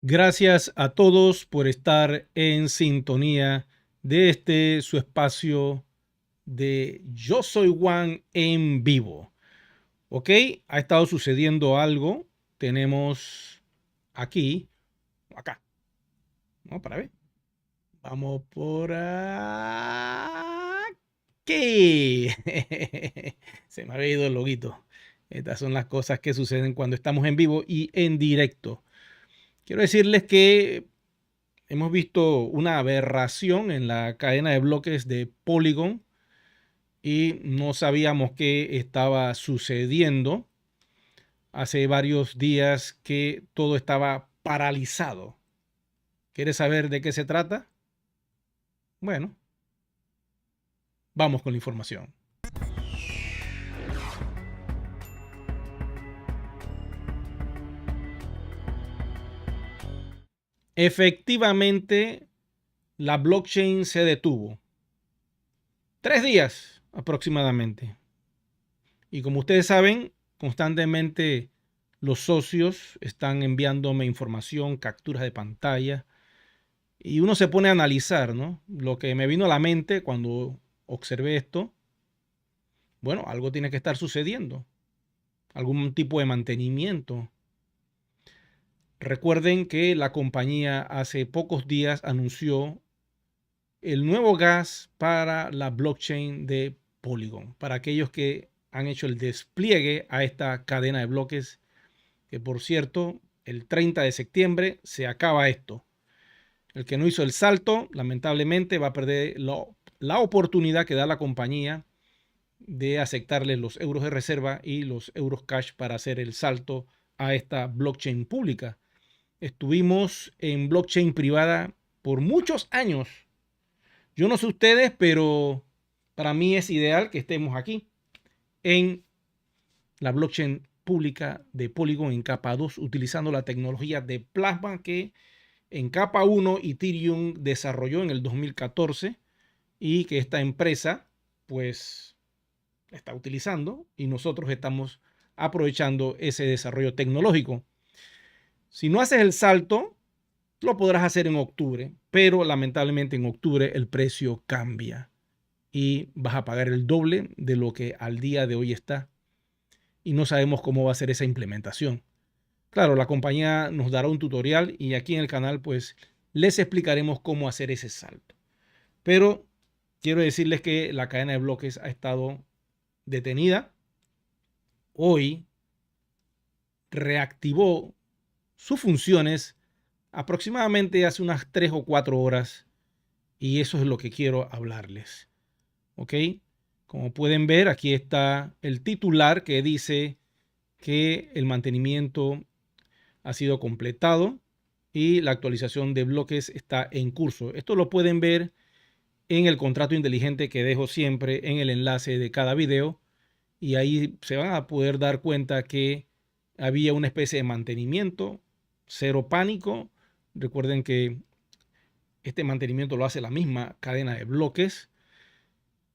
Gracias a todos por estar en sintonía de su espacio de Yo Soy Juan en vivo. ¿Ok? Ha estado sucediendo algo. Tenemos aquí, acá, ¿no? Para ver. Vamos por aquí. Se me había ido el loguito. Estas son las cosas que suceden cuando estamos en vivo y en directo. Quiero decirles que hemos visto una aberración en la cadena de bloques de Polygon y no sabíamos qué estaba sucediendo. Hace varios días que todo estaba paralizado. ¿Quieres saber de qué se trata? Bueno, vamos con la información. Efectivamente, la blockchain se detuvo. 3 días aproximadamente. Y como ustedes saben, constantemente los socios están enviándome información, capturas de pantalla, y uno se pone a analizar, ¿no? Lo que me vino a la mente cuando observé esto, bueno, algo tiene que estar sucediendo, algún tipo de mantenimiento. Recuerden que la compañía hace pocos días anunció el nuevo gas para la blockchain de Polygon, para aquellos que han hecho el despliegue a esta cadena de bloques, que por cierto, el 30 de septiembre se acaba esto. El que no hizo el salto, lamentablemente, va a perder la oportunidad que da la compañía de aceptarle los euros de reserva y los euros cash para hacer el salto a esta blockchain pública. Estuvimos en blockchain privada por muchos años. Yo no sé ustedes, pero para mí es ideal que estemos aquí en la blockchain pública de Polygon en capa 2 utilizando la tecnología de Plasma que en capa 1 Ethereum desarrolló en el 2014 y que esta empresa pues está utilizando y nosotros estamos aprovechando ese desarrollo tecnológico. Si no haces el salto, lo podrás hacer en octubre, pero lamentablemente en octubre el precio cambia y vas a pagar el doble de lo que al día de hoy está y no sabemos cómo va a ser esa implementación. Claro, la compañía nos dará un tutorial y aquí en el canal pues les explicaremos cómo hacer ese salto. Pero quiero decirles que la cadena de bloques ha estado detenida. Hoy reactivó sus funciones aproximadamente hace unas 3 o 4 horas y eso es lo que quiero hablarles. ¿Ok? Como pueden ver, aquí está el titular que dice que el mantenimiento ha sido completado y la actualización de bloques está en curso. Esto lo pueden ver en el contrato inteligente que dejo siempre en el enlace de cada video y ahí se van a poder dar cuenta que había una especie de mantenimiento, cero pánico. Recuerden que este mantenimiento lo hace la misma cadena de bloques.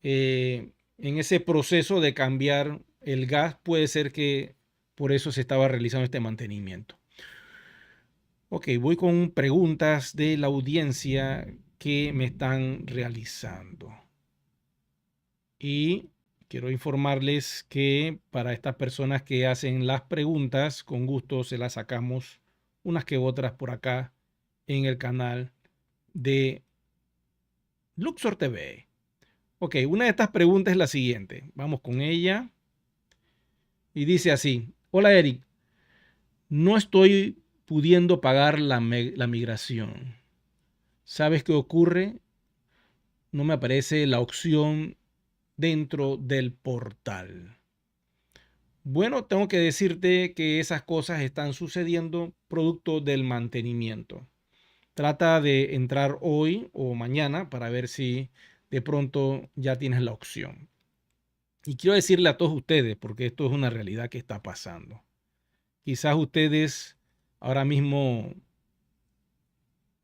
En ese proceso de cambiar el gas puede ser que por eso se estaba realizando este mantenimiento. Ok, voy con preguntas de la audiencia que me están realizando. Y quiero informarles que para estas personas que hacen las preguntas, con gusto se las sacamos unas que otras por acá en el canal de Luxor TV. Ok, una de estas preguntas es la siguiente. Vamos con ella. Y dice así: hola Eric, no estoy pudiendo pagar la migración. ¿Sabes qué ocurre? No me aparece la opción dentro del portal. Bueno, tengo que decirte que esas cosas están sucediendo producto del mantenimiento. Trata de entrar hoy o mañana para ver si de pronto ya tienes la opción. Y quiero decirle a todos ustedes, porque esto es una realidad que está pasando. Quizás ustedes ahora mismo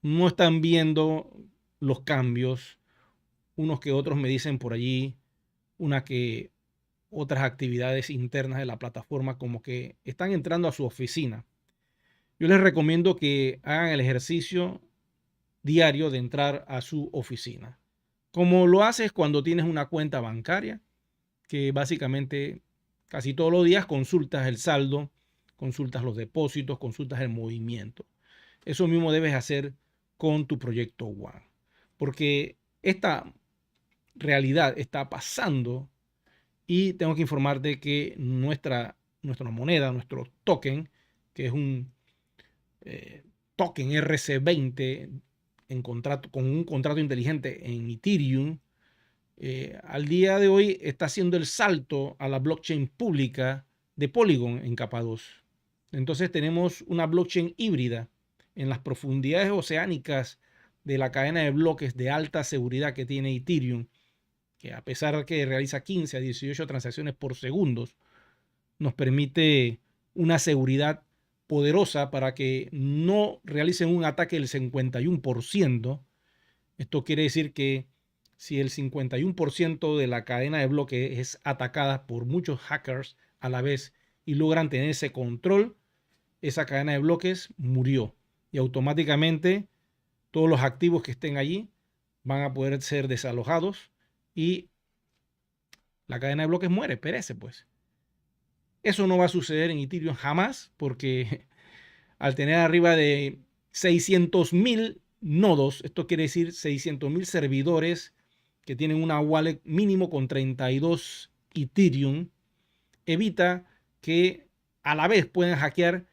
no están viendo los cambios. Unos que otros me dicen por allí, una que otras actividades internas de la plataforma como que están entrando a su oficina. yo les recomiendo que hagan el ejercicio diario de entrar a su oficina. Como lo haces cuando tienes una cuenta bancaria, que básicamente casi todos los días consultas el saldo, consultas los depósitos, consultas el movimiento. Eso mismo debes hacer con tu proyecto One, porque esta realidad está pasando y tengo que informarte que nuestra moneda, nuestro token, que es un token RC20 con un contrato inteligente en Ethereum, al día de hoy está haciendo el salto a la blockchain pública de Polygon en capa 2. Entonces tenemos una blockchain híbrida en las profundidades oceánicas de la cadena de bloques de alta seguridad que tiene Ethereum, que a pesar de que realiza 15 a 18 transacciones por segundo, nos permite una seguridad poderosa para que no realicen un ataque del 51%. Esto quiere decir que si el 51% de la cadena de bloques es atacada por muchos hackers a la vez y logran tener ese control, esa cadena de bloques murió y automáticamente todos los activos que estén allí van a poder ser desalojados y la cadena de bloques muere, perece pues. Eso no va a suceder en Ethereum jamás porque al tener arriba de 600.000 nodos, esto quiere decir 600.000 servidores que tienen una wallet mínimo con 32 Ethereum, evita que a la vez puedan hackear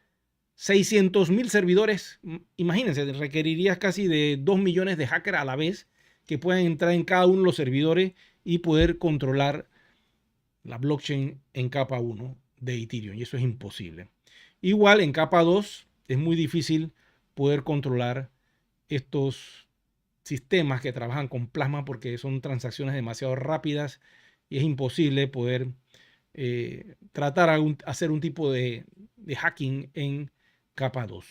600.000 servidores. Imagínense, requerirías casi de 2 millones de hackers a la vez que puedan entrar en cada uno de los servidores y poder controlar la blockchain en capa 1 de Ethereum, y eso es imposible. Igual en capa 2 es muy difícil poder controlar estos sistemas que trabajan con plasma porque son transacciones demasiado rápidas y es imposible poder tratar de hacer un tipo de hacking en capa 2.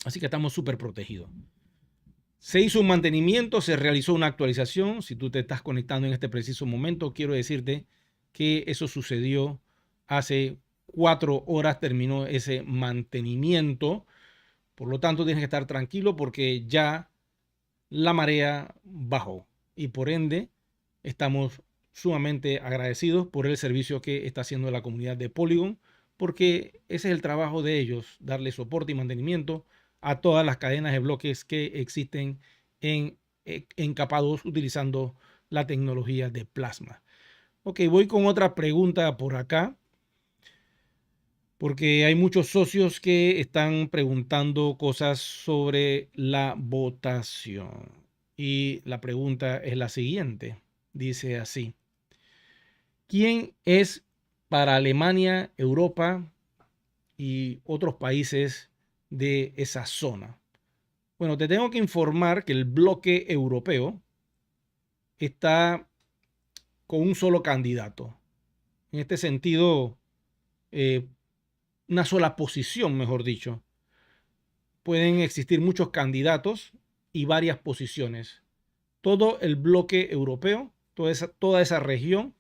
Así que estamos súper protegidos. Se hizo un mantenimiento, se realizó una actualización. Si tú te estás conectando en este preciso momento, quiero decirte que eso sucedió hace 4 horas, terminó ese mantenimiento. Por lo tanto, tienes que estar tranquilo porque ya la marea bajó y por ende estamos sumamente agradecidos por el servicio que está haciendo la comunidad de Polygon, porque ese es el trabajo de ellos, darle soporte y mantenimiento a todas las cadenas de bloques que existen en capa 2 utilizando la tecnología de Plasma. Ok, voy con otra pregunta por acá, porque hay muchos socios que están preguntando cosas sobre la votación. Y la pregunta es la siguiente. Dice así: ¿quién es para Alemania, Europa y otros países de esa zona? Bueno, te tengo que informar que el bloque europeo está con un solo candidato. En este sentido, una sola posición, mejor dicho. Pueden existir muchos candidatos y varias posiciones. Todo el bloque europeo, toda esa región,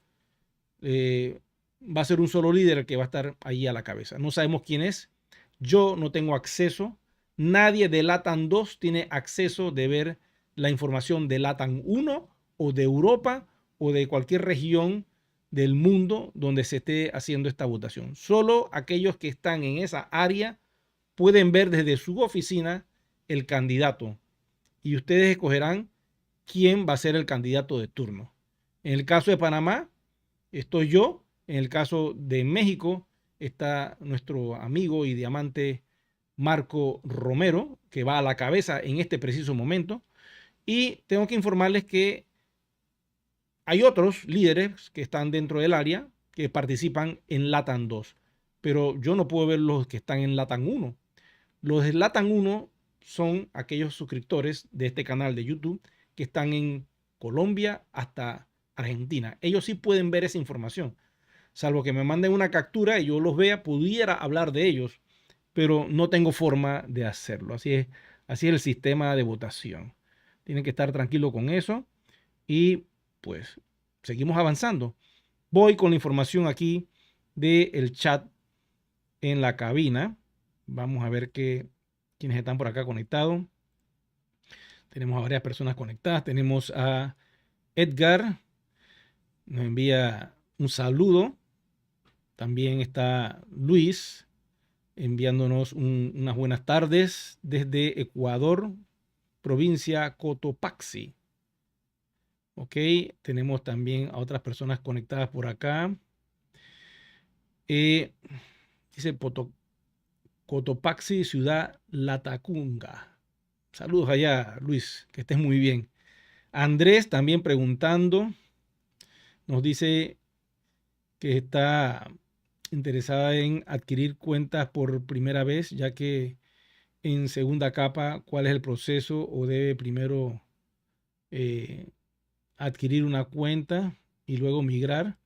va a ser un solo líder el que va a estar ahí a la cabeza. No sabemos quién es. Yo no tengo acceso. Nadie de LATAM 2 tiene acceso de ver la información de LATAM 1 o de Europa o de cualquier región del mundo donde se esté haciendo esta votación. Solo aquellos que están en esa área pueden ver desde su oficina el candidato y ustedes escogerán quién va a ser el candidato de turno. En el caso de Panamá, estoy yo. En el caso de México, está nuestro amigo y diamante Marco Romero, que va a la cabeza en este preciso momento. Y tengo que informarles que hay otros líderes que están dentro del área que participan en LATAM 2, pero yo no puedo ver los que están en LATAM 1. Los de LATAM 1 son aquellos suscriptores de este canal de YouTube que están en Colombia hasta Argentina. Ellos sí pueden ver esa información. Salvo que me manden una captura y yo los vea, pudiera hablar de ellos, pero no tengo forma de hacerlo. Así es el sistema de votación. Tienen que estar tranquilos con eso y pues seguimos avanzando. Voy con la información aquí del chat en la cabina. Vamos a ver quiénes están por acá conectados. Tenemos a varias personas conectadas. Tenemos a Edgar, nos envía un saludo. También está Luis enviándonos unas buenas tardes desde Ecuador, provincia Cotopaxi. Ok, tenemos también a otras personas conectadas por acá. Dice Cotopaxi, ciudad Latacunga. Saludos allá, Luis, que estés muy bien. Andrés también preguntando, nos dice que está interesada en adquirir cuentas por primera vez, ya que en segunda capa, ¿cuál es el proceso? ¿O debe primero adquirir una cuenta y luego migrar?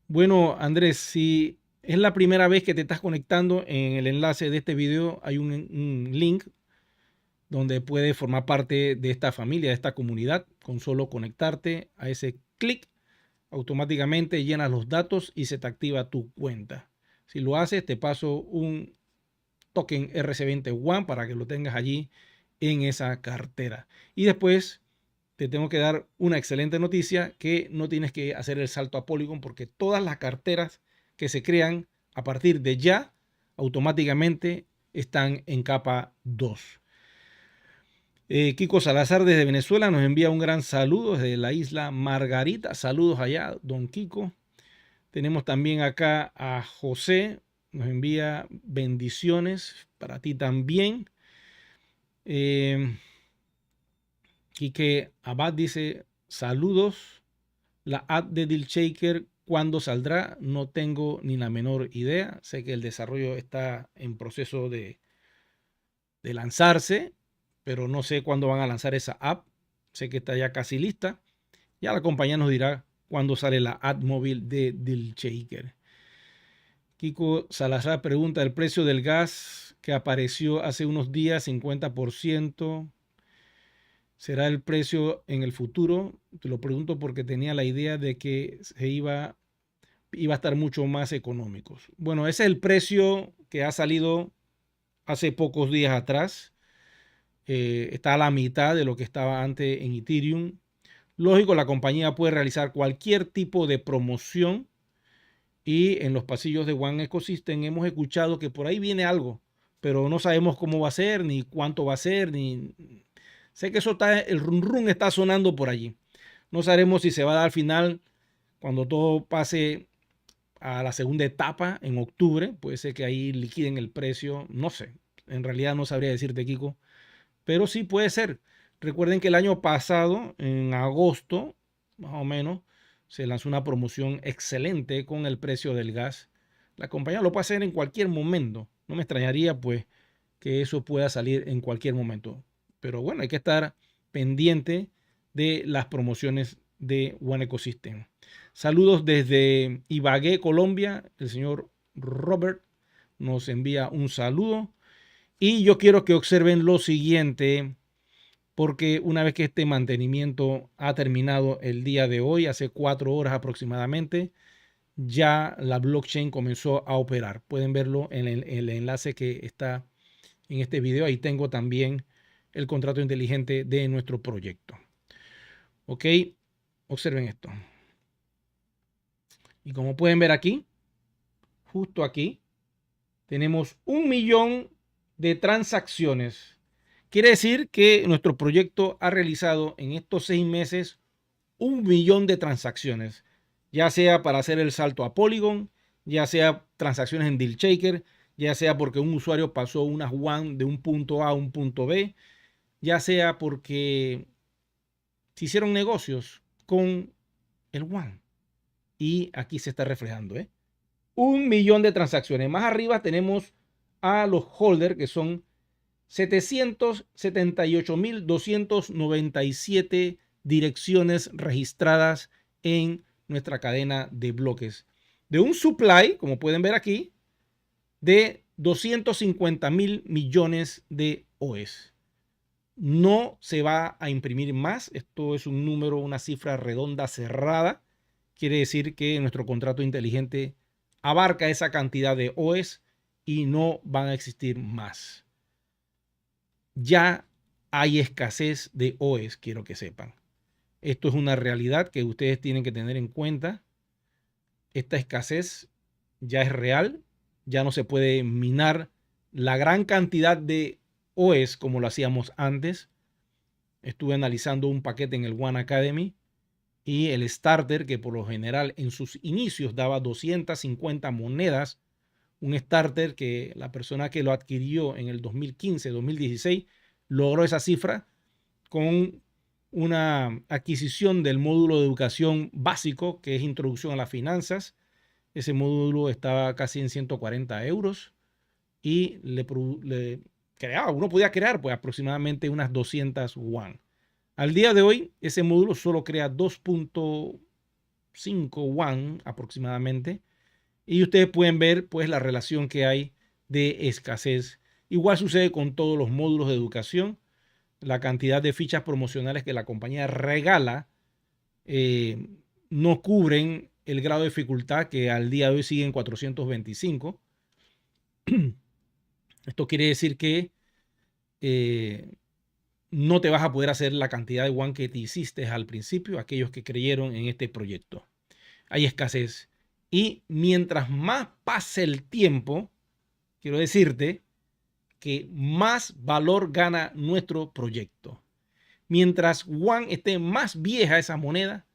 Bueno, Andrés, si es la primera vez que te estás conectando, en el enlace de este video hay un link donde puedes formar parte de esta familia, de esta comunidad. Con solo conectarte a ese clic, automáticamente llenas los datos y se te activa tu cuenta. Si lo haces, te paso un token RC20 One para que lo tengas allí en esa cartera. Y después te tengo que dar una excelente noticia, que no tienes que hacer el salto a Polygon, porque todas las carteras que se crean a partir de ya automáticamente están en capa 2. Kiko Salazar desde Venezuela nos envía un gran saludo desde la isla Margarita. Saludos allá, don Kiko. Tenemos también acá a José, nos envía bendiciones para ti también. Quique Abad dice saludos. La app de DealShaker, ¿cuándo saldrá? No tengo ni la menor idea. Sé que el desarrollo está en proceso de lanzarse, pero no sé cuándo van a lanzar esa app. Sé que está ya casi lista. Ya la compañía nos dirá cuándo sale la app móvil de DealShaker. Kiko Salazar pregunta el precio del gas que apareció hace unos días, 50%. ¿Será el precio en el futuro? Te lo pregunto porque tenía la idea de que iba a estar mucho más económicos. Bueno, ese es el precio que ha salido hace pocos días atrás. Está a la mitad de lo que estaba antes en Ethereum. Lógico, la compañía puede realizar cualquier tipo de promoción y en los pasillos de One Ecosystem hemos escuchado que por ahí viene algo, pero no sabemos cómo va a ser, ni cuánto va a ser, ni... Sé que eso está, el run está sonando por allí. No sabemos si se va a dar al final cuando todo pase a la segunda etapa en octubre. Puede ser que ahí liquiden el precio, no sé. En realidad no sabría decirte, Kiko, pero sí puede ser. Recuerden que el año pasado, en agosto, más o menos, se lanzó una promoción excelente con el precio del gas. La compañía lo puede hacer en cualquier momento. No me extrañaría, pues, que eso pueda salir en cualquier momento. Pero bueno, hay que estar pendiente de las promociones de One Ecosystem. Saludos desde Ibagué, Colombia. El señor Robert nos envía un saludo. Y yo quiero que observen lo siguiente, porque una vez que este mantenimiento ha terminado el día de hoy, hace 4 horas aproximadamente, ya la blockchain comenzó a operar. Pueden verlo en el enlace que está en este video. Ahí tengo también el contrato inteligente de nuestro proyecto. Ok, observen esto. Y como pueden ver aquí, justo aquí, tenemos 1 millón de transacciones. Quiere decir que nuestro proyecto ha realizado en estos 6 meses 1 millón de transacciones, ya sea para hacer el salto a Polygon, ya sea transacciones en DealShaker, ya sea porque un usuario pasó unas One de un punto A a un punto B, ya sea porque se hicieron negocios con el One. Y aquí se está reflejando, 1 millón de transacciones. Más arriba tenemos a los holders, que son 778.297 direcciones registradas en nuestra cadena de bloques. De un supply, como pueden ver aquí, de 250.000 millones de OEs. No se va a imprimir más. Esto es un número, una cifra redonda cerrada. Quiere decir que nuestro contrato inteligente abarca esa cantidad de OEs y no van a existir más. Ya hay escasez de OEs, quiero que sepan. Esto es una realidad que ustedes tienen que tener en cuenta. Esta escasez ya es real, ya no se puede minar la gran cantidad de OEs como lo hacíamos antes. Estuve analizando un paquete en el One Academy y el starter, que por lo general en sus inicios daba 250 monedas, un starter que la persona que lo adquirió en el 2015, 2016, logró esa cifra con una adquisición del módulo de educación básico, que es Introducción a las Finanzas. Ese módulo estaba casi en 140 euros y uno podía crear pues aproximadamente unas 200 WAN. Al día de hoy, ese módulo solo crea 2.5 WAN aproximadamente. Y ustedes pueden ver pues la relación que hay de escasez. Igual sucede con todos los módulos de educación. La cantidad de fichas promocionales que la compañía regala no cubren el grado de dificultad, que al día de hoy sigue en 425. Esto quiere decir que no te vas a poder hacer la cantidad de WAN que te hiciste al principio, aquellos que creyeron en este proyecto. Hay escasez. Y mientras más pase el tiempo, quiero decirte que más valor gana nuestro proyecto. Mientras WAN esté más vieja esa moneda,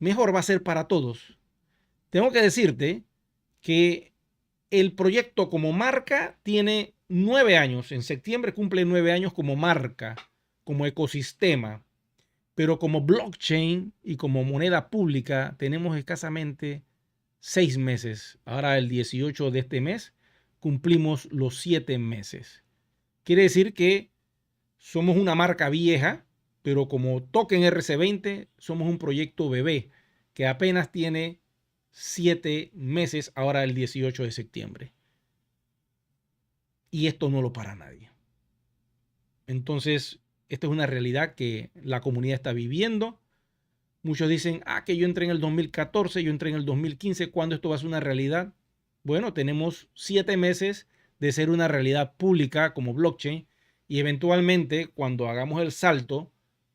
mejor va a ser para todos. Tengo que decirte que el proyecto como marca tiene 9 años. En septiembre cumple 9 años como marca, como ecosistema. Pero como blockchain y como moneda pública tenemos escasamente 6 meses. Ahora el 18 de este mes cumplimos los 7 meses. Quiere decir que somos una marca vieja, pero como token RC20 somos un proyecto bebé que apenas tiene 7 meses ahora el 18 de septiembre. Y esto no lo para nadie. Entonces, esta es una realidad que la comunidad está viviendo. Muchos dicen, que yo entré en el 2014, yo entré en el 2015, ¿cuándo esto va a ser una realidad? Bueno, tenemos 7 meses de ser una realidad pública como blockchain y eventualmente cuando hagamos el salto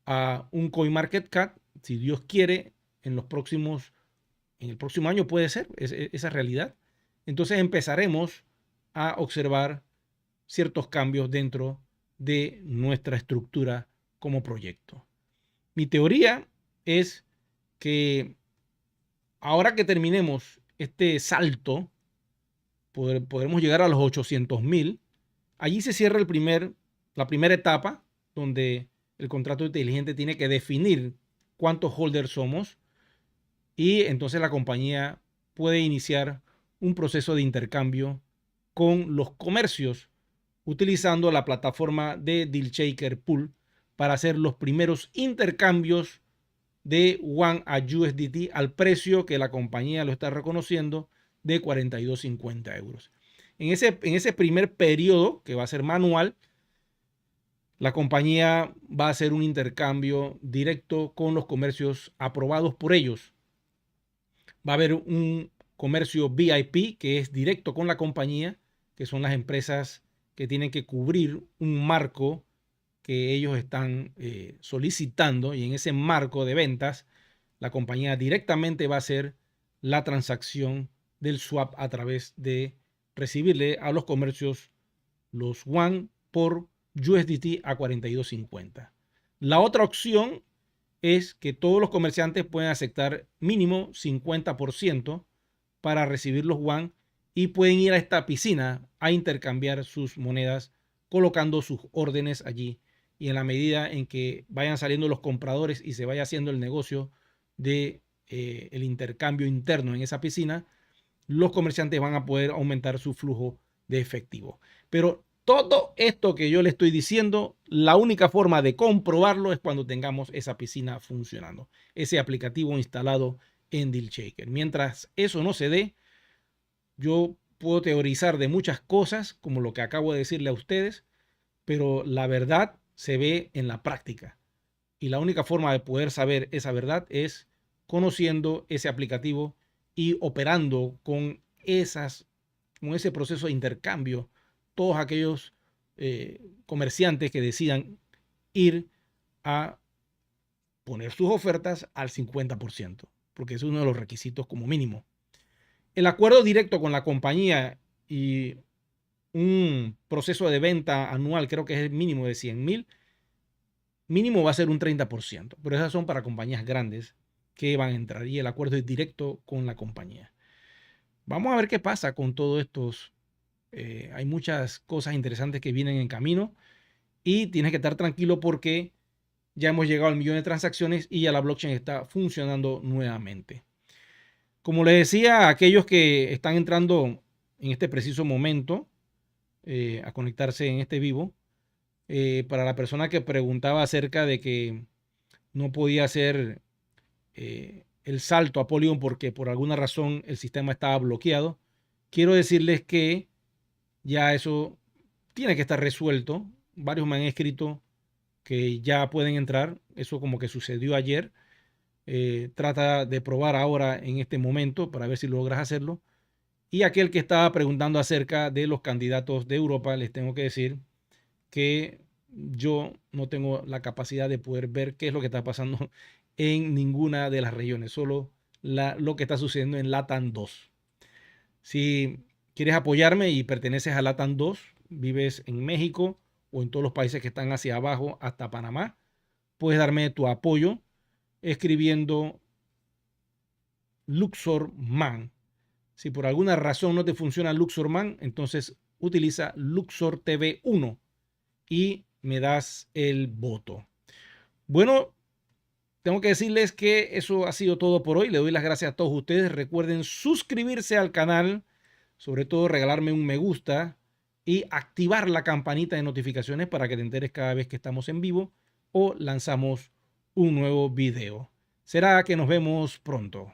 a un CoinMarketCap, si Dios quiere, en el próximo año puede ser esa realidad. Entonces empezaremos a observar ciertos cambios dentro de nuestra estructura como proyecto. Mi teoría es que ahora que terminemos este salto, podremos llegar a los 800,000. Allí se cierra la primera etapa, donde el contrato inteligente tiene que definir cuántos holders somos y entonces la compañía puede iniciar un proceso de intercambio con los comercios utilizando la plataforma de DealShaker Pool para hacer los primeros intercambios de WAN a USDT al precio que la compañía lo está reconociendo de 42.50 euros. En ese primer periodo, que va a ser manual, la compañía va a hacer un intercambio directo con los comercios aprobados por ellos. Va a haber un comercio VIP que es directo con la compañía, que son las empresas que tienen que cubrir un marco que ellos están solicitando, y en ese marco de ventas la compañía directamente va a hacer la transacción del swap a través de recibirle a los comercios los WAN por USDT a 42.50. La otra opción es que todos los comerciantes pueden aceptar mínimo 50% para recibir los WAN y pueden ir a esta piscina a intercambiar sus monedas colocando sus órdenes allí. Y en la medida en que vayan saliendo los compradores y se vaya haciendo el negocio de el intercambio interno en esa piscina, los comerciantes van a poder aumentar su flujo de efectivo. Pero todo esto que yo le estoy diciendo, la única forma de comprobarlo es cuando tengamos esa piscina funcionando, ese aplicativo instalado en DealShaker. Mientras eso no se dé, yo puedo teorizar de muchas cosas, como lo que acabo de decirle a ustedes, pero la verdad se ve en la práctica. Y la única forma de poder saber esa verdad es conociendo ese aplicativo y operando con esas con ese proceso de intercambio todos aquellos comerciantes que decidan ir a poner sus ofertas al 50%, porque es uno de los requisitos como mínimo. El acuerdo directo con la compañía y un proceso de venta anual, creo que es el mínimo de 100,000, mínimo va a ser un 30%, pero esas son para compañías grandes que van a entrar y el acuerdo es directo con la compañía. Vamos a ver qué pasa con todos estos. Hay muchas cosas interesantes que vienen en camino y tienes que estar tranquilo porque ya hemos llegado al millón de transacciones y ya la blockchain está funcionando nuevamente. Como les decía, aquellos que están entrando en este preciso momento a conectarse en este vivo, para la persona que preguntaba acerca de que no podía hacer el salto a Polygon porque por alguna razón el sistema estaba bloqueado, quiero decirles que ya eso tiene que estar resuelto. Varios me han escrito que ya pueden entrar. Eso como que sucedió ayer. Trata de probar ahora en este momento para ver si logras hacerlo. Y aquel que estaba preguntando acerca de los candidatos de Europa, les tengo que decir que yo no tengo la capacidad de poder ver qué es lo que está pasando en ninguna de las regiones, solo lo que está sucediendo en LATAM 2. Si quieres apoyarme y perteneces a LATAM 2, vives en México o en todos los países que están hacia abajo hasta Panamá, puedes darme tu apoyo escribiendo LuxorMan. Si por alguna razón no te funciona LuxorMan, entonces utiliza Luxor TV 1 y me das el voto. Bueno, tengo que decirles que eso ha sido todo por hoy. Le doy las gracias a todos ustedes. Recuerden suscribirse al canal, sobre todo regalarme un me gusta y activar la campanita de notificaciones para que te enteres cada vez que estamos en vivo o lanzamos un nuevo video. Será que nos vemos pronto.